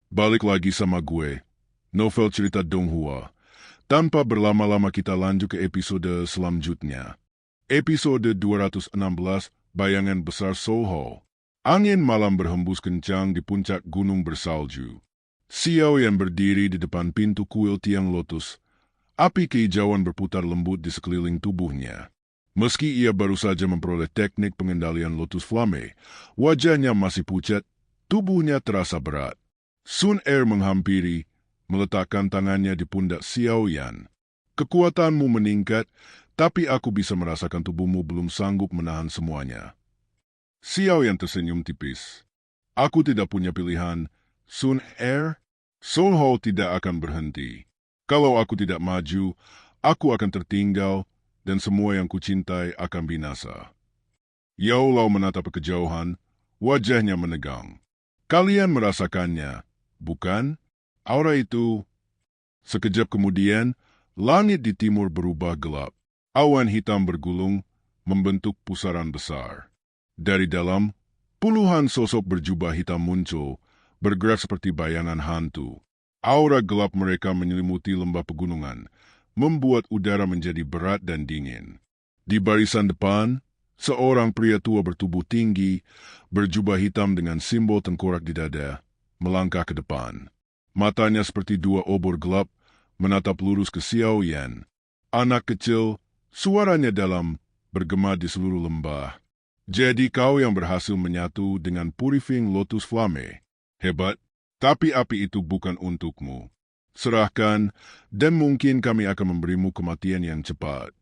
Balik lagi sama gue, novel cerita Donghua. Tanpa berlama-lama kita lanjut ke episode selanjutnya. Episode 216, Bayangan Besar Soho. Angin malam berhembus kencang di puncak gunung bersalju. Xiao yang berdiri di depan pintu kuil tiang lotus. Api kehijauan berputar lembut di sekeliling tubuhnya. Meski ia baru saja memperoleh teknik pengendalian lotus flame, wajahnya masih pucat, tubuhnya terasa berat. Sun Er menghampiri, meletakkan tangannya di pundak Xiao Yan. Kekuatanmu meningkat, tapi aku bisa merasakan tubuhmu belum sanggup menahan semuanya. Xiao Yan tersenyum tipis. Aku tidak punya pilihan, Sun Er. Soul Hall tidak akan berhenti. Kalau aku tidak maju, aku akan tertinggal, dan semua yang kucintai akan binasa. Yao Lao menatap ke kejauhan, wajahnya menegang. Kalian merasakannya, bukan? Aura itu. Sekejap kemudian, langit di timur berubah gelap. Awan hitam bergulung, membentuk pusaran besar. Dari dalam, puluhan sosok berjubah hitam muncul, bergerak seperti bayangan hantu. Aura gelap mereka menyelimuti lembah pegunungan, membuat udara menjadi berat dan dingin. Di barisan depan, seorang pria tua bertubuh tinggi, berjubah hitam dengan simbol tengkorak di dada, melangkah ke depan. Matanya seperti dua obor gelap, menatap lurus ke Xiao Yan. Anak kecil, suaranya dalam, bergema di seluruh lembah. Jadi kau yang berhasil menyatu dengan Purifying Lotus Flame. Hebat, tapi api itu bukan untukmu. Serahkan, dan mungkin kami akan memberimu kematian yang cepat.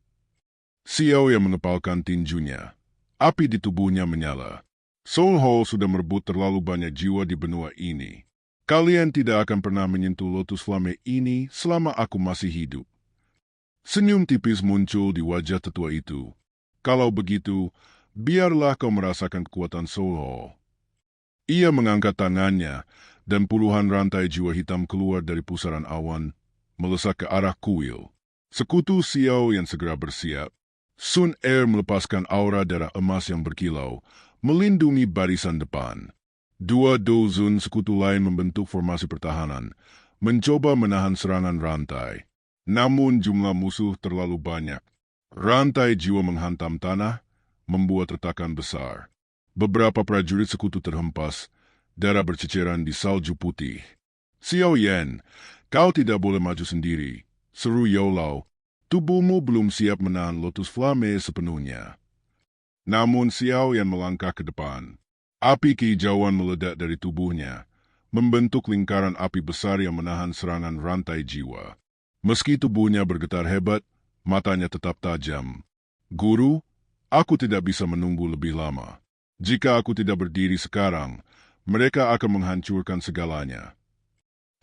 Xiao yang mengepalkan tinjunya. Api di tubuhnya menyala. Soul Hall sudah merebut terlalu banyak jiwa di benua ini. Kalian tidak akan pernah menyentuh Lotus Flame ini selama aku masih hidup. Senyum tipis muncul di wajah tetua itu. Kalau begitu, biarlah kau merasakan kekuatan Soul Hall. Ia mengangkat tangannya, dan puluhan rantai jiwa hitam keluar dari pusaran awan, melesak ke arah kuil. Sekutu Xiao yang segera bersiap. Sun Er melepaskan aura darah emas yang berkilau, melindungi barisan depan. Dua dozen sekutu lain membentuk formasi pertahanan, mencoba menahan serangan rantai. Namun jumlah musuh terlalu banyak. Rantai jiwa menghantam tanah, membuat retakan besar. Beberapa prajurit sekutu terhempas, darah berceceran di salju putih. Xiao Yan, kau tidak boleh maju sendiri, seru Yao Lao. Tubuhmu belum siap menahan Lotus Flame sepenuhnya. Namun Xiao Yan melangkah ke depan. Api kehijauan meledak dari tubuhnya, membentuk lingkaran api besar yang menahan serangan rantai jiwa. Meski tubuhnya bergetar hebat, matanya tetap tajam. Guru, aku tidak bisa menunggu lebih lama. Jika aku tidak berdiri sekarang, mereka akan menghancurkan segalanya.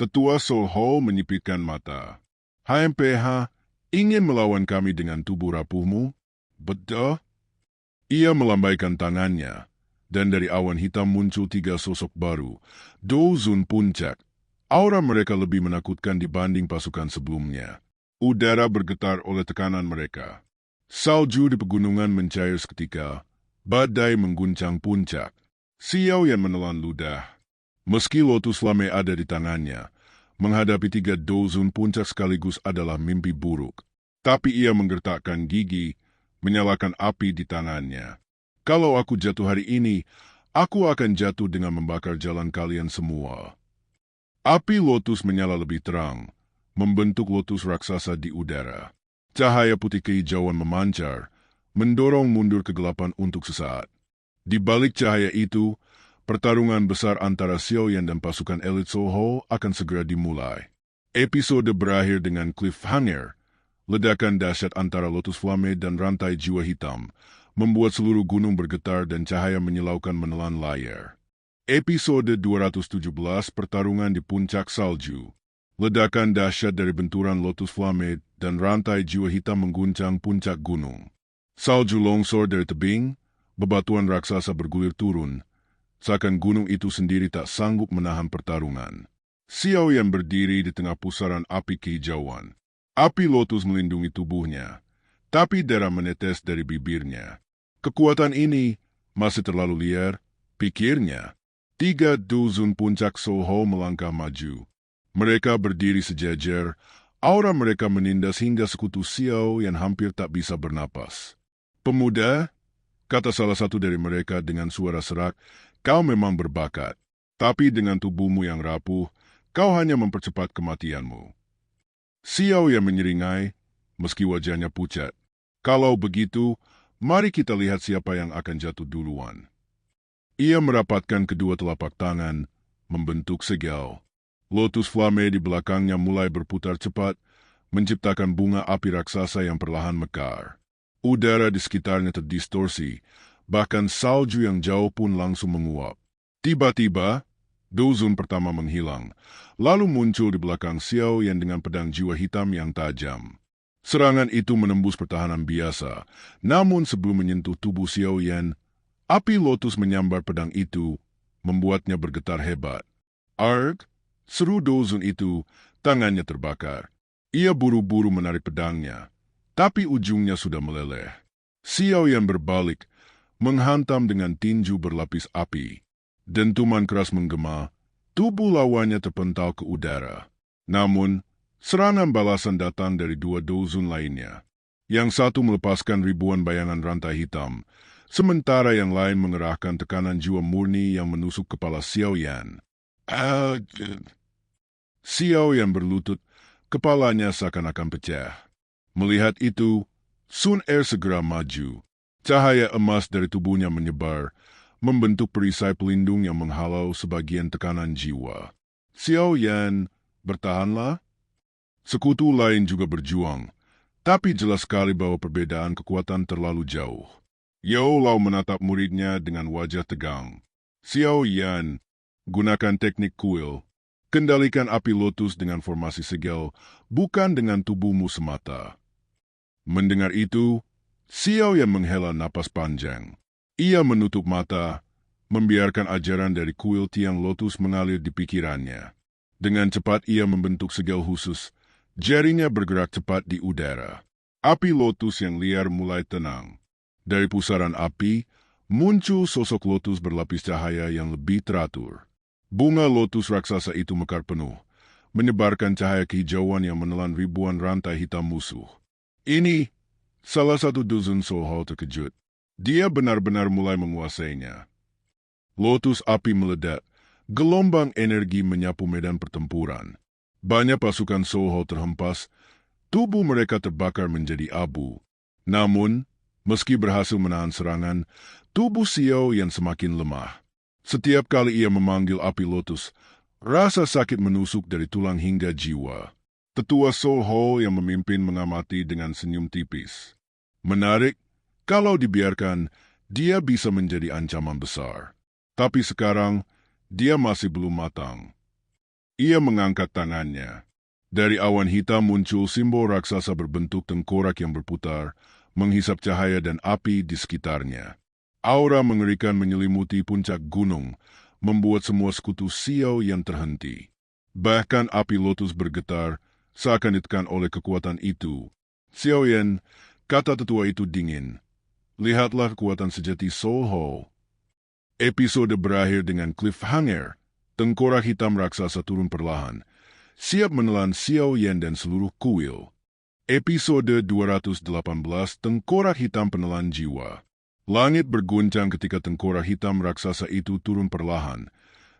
Tetua Soul Hall menyipitkan mata. HMPH ingin melawan kami dengan tubuh rapuhmu? Betul? Ia melambaikan tangannya, dan dari awan hitam muncul tiga sosok baru, Dozun Puncak. Aura mereka lebih menakutkan dibanding pasukan sebelumnya. Udara bergetar oleh tekanan mereka. Salju di pegunungan mencair seketika, badai mengguncang puncak. Xiao yang menelan ludah. Meski Lotus Flame ada di tangannya, menghadapi tiga dozen puncak sekaligus adalah mimpi buruk. Tapi ia menggertakkan gigi, menyalakan api di tangannya. Kalau aku jatuh hari ini, aku akan jatuh dengan membakar jalan kalian semua. Api lotus menyala lebih terang, membentuk lotus raksasa di udara. Cahaya putih kehijauan memancar, mendorong mundur kegelapan untuk sesaat. Di balik cahaya itu, pertarungan besar antara Xiao Yan dan pasukan elit Soul Hall akan segera dimulai. Episode berakhir dengan cliffhanger. Ledakan dahsyat antara Lotus Flame dan rantai jiwa hitam membuat seluruh gunung bergetar dan cahaya menyilaukan menelan layar. Episode 217, Pertarungan di Puncak Salju. Ledakan dahsyat dari benturan Lotus Flame dan rantai jiwa hitam mengguncang puncak gunung. Salju longsor dari tebing, bebatuan raksasa bergulir turun, seakan gunung itu sendiri tak sanggup menahan pertarungan. Xiao yang berdiri di tengah pusaran api kehijauan. Api lotus melindungi tubuhnya, tapi darah menetes dari bibirnya. Kekuatan ini masih terlalu liar, pikirnya. 3 dusun puncak Soho melangkah maju. Mereka berdiri sejajar, aura mereka menindas hingga sekutu Xiao yang hampir tak bisa bernapas. "Pemuda," kata salah satu dari mereka dengan suara serak, "kau memang berbakat. Tapi dengan tubuhmu yang rapuh, kau hanya mempercepat kematianmu." Xiao yang menyeringai, meski wajahnya pucat. "Kalau begitu, mari kita lihat siapa yang akan jatuh duluan." Ia merapatkan kedua telapak tangan, membentuk segel. Lotus flame di belakangnya mulai berputar cepat, menciptakan bunga api raksasa yang perlahan mekar. Udara di sekitarnya terdistorsi, bahkan salju yang jauh pun langsung menguap. Tiba-tiba, dusun pertama menghilang, lalu muncul di belakang Xiao Yan dengan pedang jiwa hitam yang tajam. Serangan itu menembus pertahanan biasa, namun sebelum menyentuh tubuh Xiao Yan, api lotus menyambar pedang itu, membuatnya bergetar hebat. "Arg!" seru dusun itu, tangannya terbakar. Ia buru-buru menarik pedangnya, tapi ujungnya sudah meleleh. Xiao Yan berbalik, menghantam dengan tinju berlapis api. Dentuman keras menggema, tubuh lawannya terpental ke udara. Namun, serangan balasan datang dari 2 dusun lainnya. Yang satu melepaskan ribuan bayangan rantai hitam, sementara yang lain mengerahkan tekanan jiwa murni yang menusuk kepala Xiao Yan. Xiao Yan berlutut, kepalanya seakan-akan pecah. Melihat itu, Sun Er segera maju. Cahaya emas dari tubuhnya menyebar, membentuk perisai pelindung yang menghalau sebagian tekanan jiwa. "Xiao Yan, bertahanlah." Sekutu lain juga berjuang, tapi jelas sekali bahwa perbedaan kekuatan terlalu jauh. Yao Lao menatap muridnya dengan wajah tegang. "Xiao Yan, gunakan teknik kuil. Kendalikan api lotus dengan formasi segel, bukan dengan tubuhmu semata." Mendengar itu, Xiao Yan menghela napas panjang. Ia menutup mata, membiarkan ajaran dari kuil tiang lotus mengalir di pikirannya. Dengan cepat ia membentuk segel khusus, jarinya bergerak cepat di udara. Api lotus yang liar mulai tenang. Dari pusaran api, muncul sosok lotus berlapis cahaya yang lebih teratur. Bunga lotus raksasa itu mekar penuh, menyebarkan cahaya kehijauan yang menelan ribuan rantai hitam musuh. "Ini," salah satu dusun Soho terkejut. Dia benar-benar mulai menguasainya. Lotus api meledak, gelombang energi menyapu medan pertempuran. Banyak pasukan Soho terhempas, tubuh mereka terbakar menjadi abu. Namun, meski berhasil menahan serangan, tubuh Xiao yang semakin lemah. Setiap kali ia memanggil api lotus, rasa sakit menusuk dari tulang hingga jiwa. Tetua Soho yang memimpin mengamati dengan senyum tipis. Menarik, kalau dibiarkan, dia bisa menjadi ancaman besar. Tapi sekarang, dia masih belum matang. Ia mengangkat tangannya. Dari awan hitam muncul simbol raksasa berbentuk tengkorak yang berputar, menghisap cahaya dan api di sekitarnya. Aura mengerikan menyelimuti puncak gunung, membuat semua sekutu Xiao yang terhenti. Bahkan api lotus bergetar, seakan ditekan oleh kekuatan itu. "Xiao Yan," kata tetua itu dingin, "lihatlah kekuatan sejati Soho." Episode berakhir dengan cliffhanger. Tengkorak hitam raksasa turun perlahan, siap menelan Xiao Yan dan seluruh kuil. Episode 218, Tengkorak Hitam Penelan Jiwa. Langit berguncang ketika tengkorak hitam raksasa itu turun perlahan,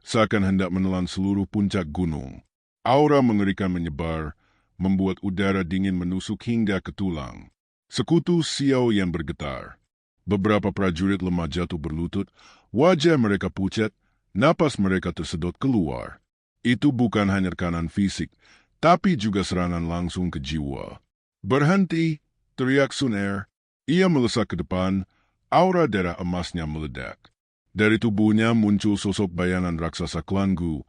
seakan hendak menelan seluruh puncak gunung. Aura mengerikan menyebar, membuat udara dingin menusuk hingga ke tulang. Sekutu Xiao yang bergetar. Beberapa prajurit lemah jatuh berlutut, wajah mereka pucat, napas mereka tersedot keluar. Itu bukan hanya tekanan fisik, tapi juga serangan langsung ke jiwa. "Berhenti!" teriak Sun Er. Ia melesat ke depan, aura darah emasnya meledak. Dari tubuhnya muncul sosok bayangan raksasa Klan Gu,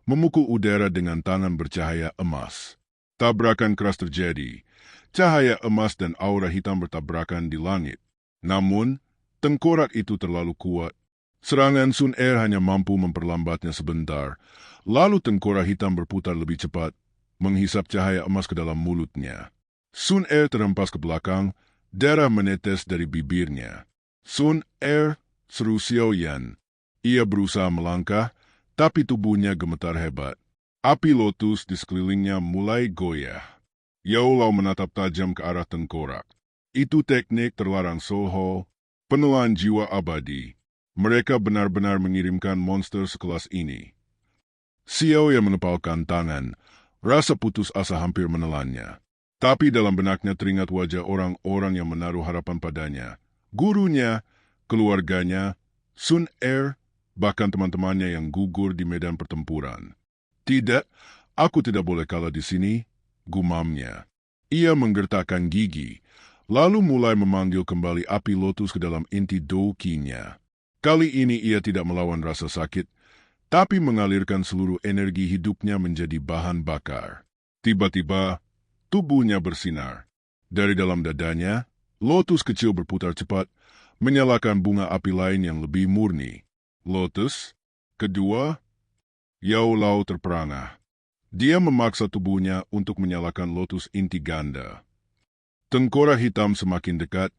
memukul udara dengan tangan bercahaya emas. Tabrakan keras terjadi. Cahaya emas dan aura hitam bertabrakan di langit. Namun, tengkorak itu terlalu kuat. Serangan Sun Er hanya mampu memperlambatnya sebentar, lalu tengkorak hitam berputar lebih cepat, menghisap cahaya emas ke dalam mulutnya. Sun Er terhempas ke belakang, darah menetes dari bibirnya. "Sun Er," seru Xiao Yan. Ia berusaha melangkah, tapi tubuhnya gemetar hebat. Api lotus di sekelilingnya mulai goyah. Yao Lao menatap tajam ke arah tengkorak. Itu teknik terlarang Soho, penelan jiwa abadi. Mereka benar-benar mengirimkan monster sekelas ini. Xiao yang menepalkan tangan, rasa putus asa hampir menelannya. Tapi dalam benaknya teringat wajah orang-orang yang menaruh harapan padanya. Gurunya, keluarganya, Sun Er, bahkan teman-temannya yang gugur di medan pertempuran. Tidak, aku tidak boleh kalah di sini, gumamnya. Ia menggertakkan gigi, lalu mulai memanggil kembali api lotus ke dalam inti doukinya. Kali ini ia tidak melawan rasa sakit, tapi mengalirkan seluruh energi hidupnya menjadi bahan bakar. Tiba-tiba, tubuhnya bersinar. Dari dalam dadanya, lotus kecil berputar cepat, menyalakan bunga api lain yang lebih murni. Lotus, kedua, Yao Lao terperangah. Dia memaksa tubuhnya untuk menyalakan lotus inti ganda. Tengkorak hitam semakin dekat,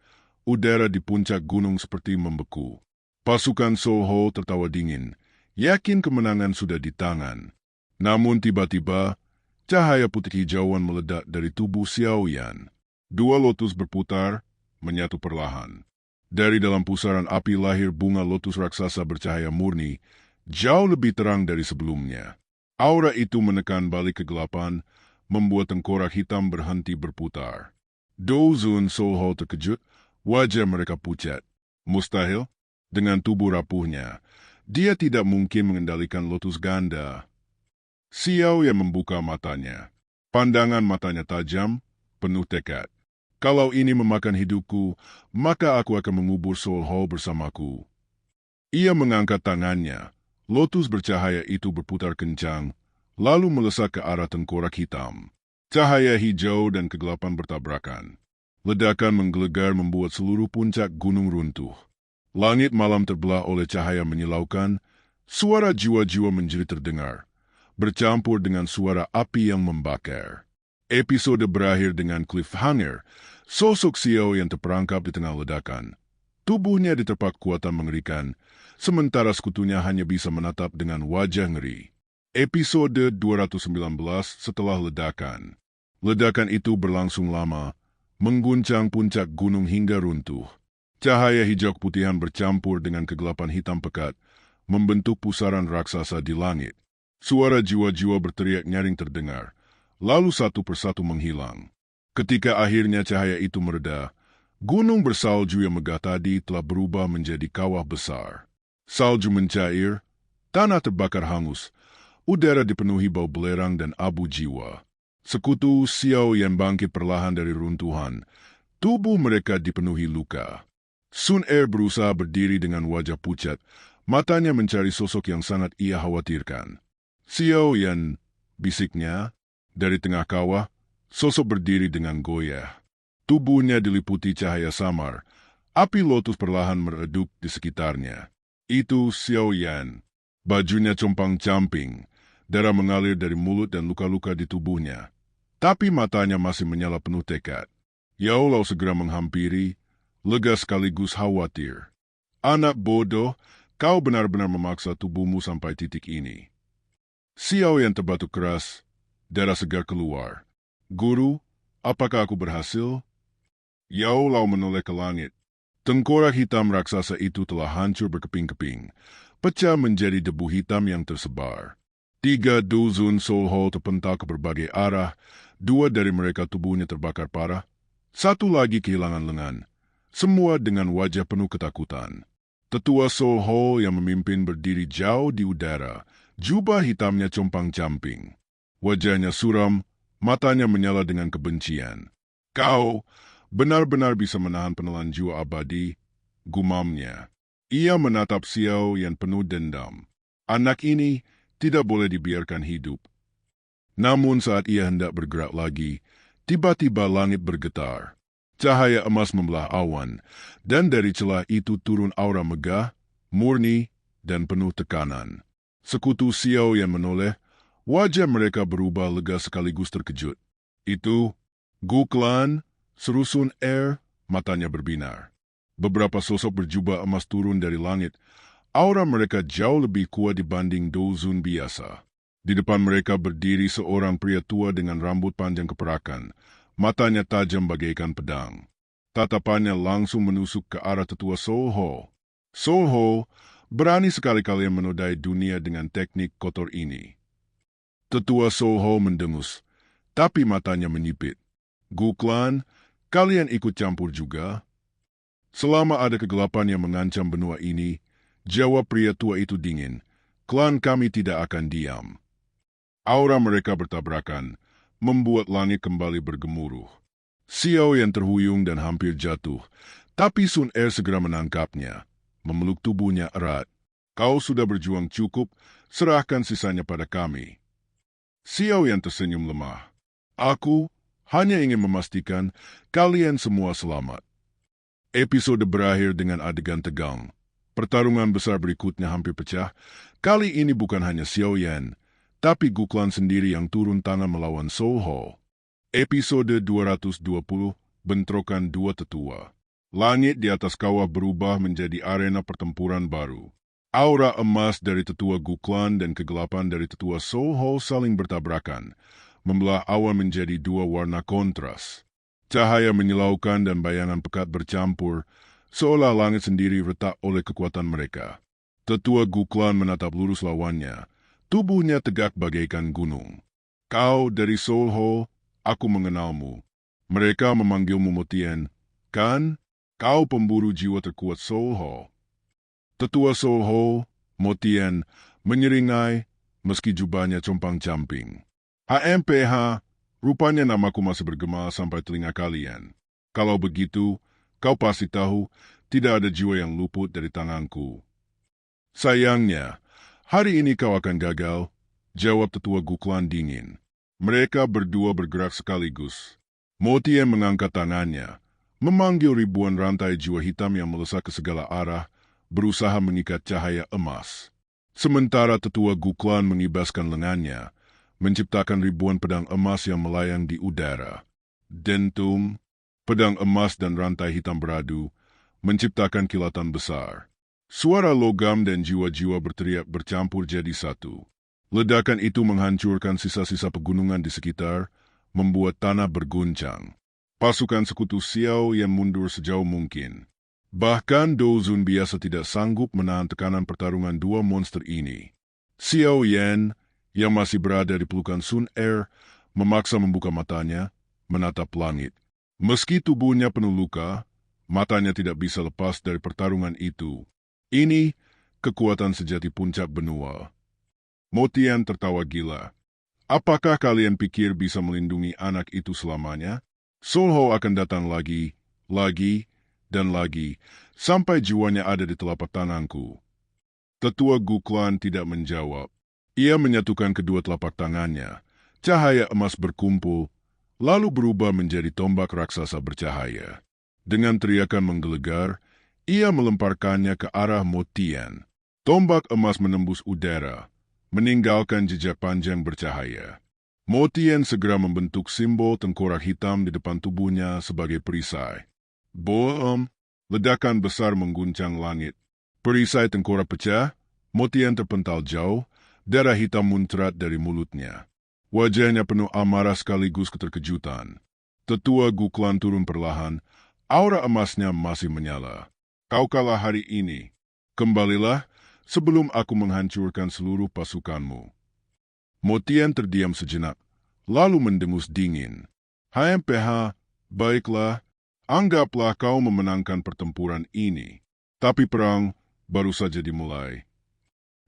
udara di puncak gunung seperti membeku. Pasukan Soho tertawa dingin, yakin kemenangan sudah di tangan. Namun tiba-tiba, cahaya putih hijauan meledak dari tubuh Xiao Yan. Dua lotus berputar, menyatu perlahan. Dari dalam pusaran api lahir bunga lotus raksasa bercahaya murni, jauh lebih terang dari sebelumnya. Aura itu menekan balik kegelapan, membuat tengkorak hitam berhenti berputar. Dozun Soho terkejut, wajah mereka pucat. Mustahil, dengan tubuh rapuhnya, dia tidak mungkin mengendalikan lotus ganda. Xiao yang membuka matanya. Pandangan matanya tajam, penuh tekad. Kalau ini memakan hidupku, maka aku akan mengubur Soho bersamaku. Ia mengangkat tangannya. Lotus bercahaya itu berputar kencang, lalu melesat ke arah tengkorak hitam. Cahaya hijau dan kegelapan bertabrakan. Ledakan menggelegar membuat seluruh puncak gunung runtuh. Langit malam terbelah oleh cahaya menyilaukan, suara jiwa-jiwa menjerit terdengar, bercampur dengan suara api yang membakar. Episode berakhir dengan cliffhanger, sosok Xiao yang terperangkap di tengah ledakan. Tubuhnya diterpa kekuatan mengerikan, sementara sekutunya hanya bisa menatap dengan wajah ngeri. Episode 219 setelah ledakan. Ledakan itu berlangsung lama, mengguncang puncak gunung hingga runtuh. Cahaya hijau keputihan bercampur dengan kegelapan hitam pekat, membentuk pusaran raksasa di langit. Suara jiwa-jiwa berteriak nyaring terdengar, lalu satu persatu menghilang. Ketika akhirnya cahaya itu mereda, gunung bersalju yang megah tadi telah berubah menjadi kawah besar. Salju mencair, tanah terbakar hangus, udara dipenuhi bau belerang dan abu jiwa. Sekutu Xiao yang bangkit perlahan dari runtuhan, tubuh mereka dipenuhi luka. Sun Er berusaha berdiri dengan wajah pucat, matanya mencari sosok yang sangat ia khawatirkan. Xiao Yan, bisiknya, dari tengah kawah, sosok berdiri dengan goyah. Tubuhnya diliputi cahaya samar, api lotus perlahan meredup di sekitarnya. Itu Xiao Yan. Bajunya compang-camping, darah mengalir dari mulut dan luka-luka di tubuhnya. Tapi matanya masih menyala penuh tekad. Yao Lao segera menghampiri, lega sekaligus khawatir. Anak bodoh, kau benar-benar memaksa tubuhmu sampai titik ini. Xiao yang terbatuk keras, darah segar keluar. Guru, apakah aku berhasil? Yao Lao menoleh ke langit. Tengkorak hitam raksasa itu telah hancur berkeping-keping, pecah menjadi debu hitam yang tersebar. 3 dozen Soho terpental ke berbagai arah, 2 dari mereka tubuhnya terbakar parah, 1 lagi kehilangan lengan, semua dengan wajah penuh ketakutan. Tetua Soho yang memimpin berdiri jauh di udara, jubah hitamnya compang-camping. Wajahnya suram, matanya menyala dengan kebencian. Kau benar-benar bisa menahan penelan jiwa abadi, gumamnya. Ia menatap Xiao yang penuh dendam. Anak ini tidak boleh dibiarkan hidup. Namun saat ia hendak bergerak lagi, tiba-tiba langit bergetar. Cahaya emas membelah awan, dan dari celah itu turun aura megah, murni, dan penuh tekanan. Sekutu Xiao yang menoleh, wajah mereka berubah lega sekaligus terkejut. Itu, Guklan, seru Sun Er, matanya berbinar. Beberapa sosok berjubah emas turun dari langit, Aura mereka jauh lebih kuat dibanding Dozun biasa. Di depan mereka berdiri seorang pria tua dengan rambut panjang keperakan, matanya tajam bagaikan pedang. Tatapannya langsung menusuk ke arah tetua Soho. Soho berani sekali kalian menodai dunia dengan teknik kotor ini. Tetua Soho mendengus, tapi matanya menyipit. Guklan, kalian ikut campur juga? Selama ada kegelapan yang mengancam benua ini, jawab pria tua itu dingin, klan kami tidak akan diam. Aura mereka bertabrakan, membuat langit kembali bergemuruh. Xiao yang terhuyung dan hampir jatuh, tapi Sun Er segera menangkapnya, memeluk tubuhnya erat. Kau sudah berjuang cukup, serahkan sisanya pada kami. Xiao yang tersenyum lemah. Aku hanya ingin memastikan kalian semua selamat. Episode berakhir dengan adegan tegang. Pertarungan besar berikutnya hampir pecah. Kali ini bukan hanya Xiao Yan, tapi Guklan sendiri yang turun tangan melawan Soho. Episode 220, bentrokan dua tetua. Langit di atas kawah berubah menjadi arena pertempuran baru. Aura emas dari tetua Guklan dan kegelapan dari tetua Soho saling bertabrakan, membelah awan menjadi dua warna kontras. Cahaya menyilaukan dan bayangan pekat bercampur, seolah langit sendiri retak oleh kekuatan mereka. Tetua Guklan menatap lurus lawannya, tubuhnya tegak bagaikan gunung. Kau dari Soho, aku mengenalmu. Mereka memanggilmu Motien, kan? Kau pemburu jiwa terkuat Soho. Tetua Soho, Motien, menyeringai meski jubahnya compang-camping. HMPH, rupanya namaku masih bergema sampai telinga kalian. Kalau begitu, kau pasti tahu tidak ada jiwa yang luput dari tanganku. Sayangnya, hari ini kau akan gagal, jawab tetua Guklan dingin. Mereka berdua bergerak sekaligus. Motien mengangkat tangannya, memanggil ribuan rantai jiwa hitam yang melesat ke segala arah, berusaha mengikat cahaya emas. Sementara tetua Guklan mengibaskan lengannya, menciptakan ribuan pedang emas yang melayang di udara. Dentum, pedang emas dan rantai hitam beradu, menciptakan kilatan besar. Suara logam dan jiwa-jiwa berteriak bercampur jadi satu. Ledakan itu menghancurkan sisa-sisa pegunungan di sekitar, membuat tanah berguncang. Pasukan sekutu Xiao yang mundur sejauh mungkin. Bahkan Dozun biasa tidak sanggup menahan tekanan pertarungan dua monster ini. Xiao Yan, yang masih berada di pelukan Sun Er, memaksa membuka matanya, menatap langit. Meski tubuhnya penuh luka, matanya tidak bisa lepas dari pertarungan itu. Ini kekuatan sejati puncak benua. Motien tertawa gila. Apakah kalian pikir bisa melindungi anak itu selamanya? Soho akan datang lagi, dan lagi, sampai jiwanya ada di telapak tanganku. Tetua Guklan tidak menjawab. Ia menyatukan kedua telapak tangannya. Cahaya emas berkumpul, lalu berubah menjadi tombak raksasa bercahaya. Dengan teriakan menggelegar, ia melemparkannya ke arah Motien. Tombak emas menembus udara, meninggalkan jejak panjang bercahaya. Motien segera membentuk simbol tengkorak hitam di depan tubuhnya sebagai perisai. Boom! Ledakan besar mengguncang langit. Perisai tengkorak pecah, Motien terpental jauh, darah hitam muncrat dari mulutnya. Wajahnya penuh amarah sekaligus keterkejutan. Tetua Guklan turun perlahan, aura emasnya masih menyala. Kau kalah hari ini. Kembalilah sebelum aku menghancurkan seluruh pasukanmu. Motien terdiam sejenak, lalu mendengus dingin. HMPH, baiklah, anggaplah kau memenangkan pertempuran ini. Tapi perang baru saja dimulai.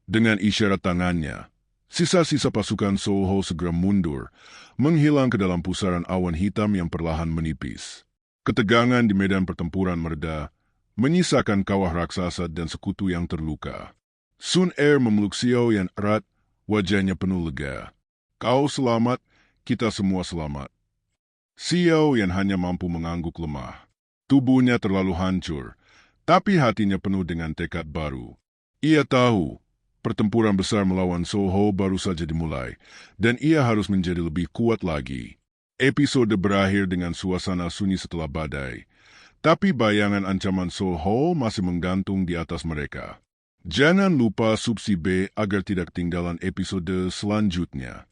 Dengan isyarat tangannya, sisa-sisa pasukan Soho segera mundur, menghilang ke dalam pusaran awan hitam yang perlahan menipis. Ketegangan di medan pertempuran mereda, menyisakan kawah raksasa dan sekutu yang terluka. Sun Er memeluk Xiao yang erat, wajahnya penuh lega. Kau selamat, kita semua selamat. Xiao yang hanya mampu mengangguk lemah. Tubuhnya terlalu hancur, tapi hatinya penuh dengan tekad baru. Ia tahu, pertempuran besar melawan Soho baru saja dimulai, dan ia harus menjadi lebih kuat lagi. Episode berakhir dengan suasana sunyi setelah badai, tapi bayangan ancaman Soho masih menggantung di atas mereka. Jangan lupa subscribe agar tidak ketinggalan episode selanjutnya.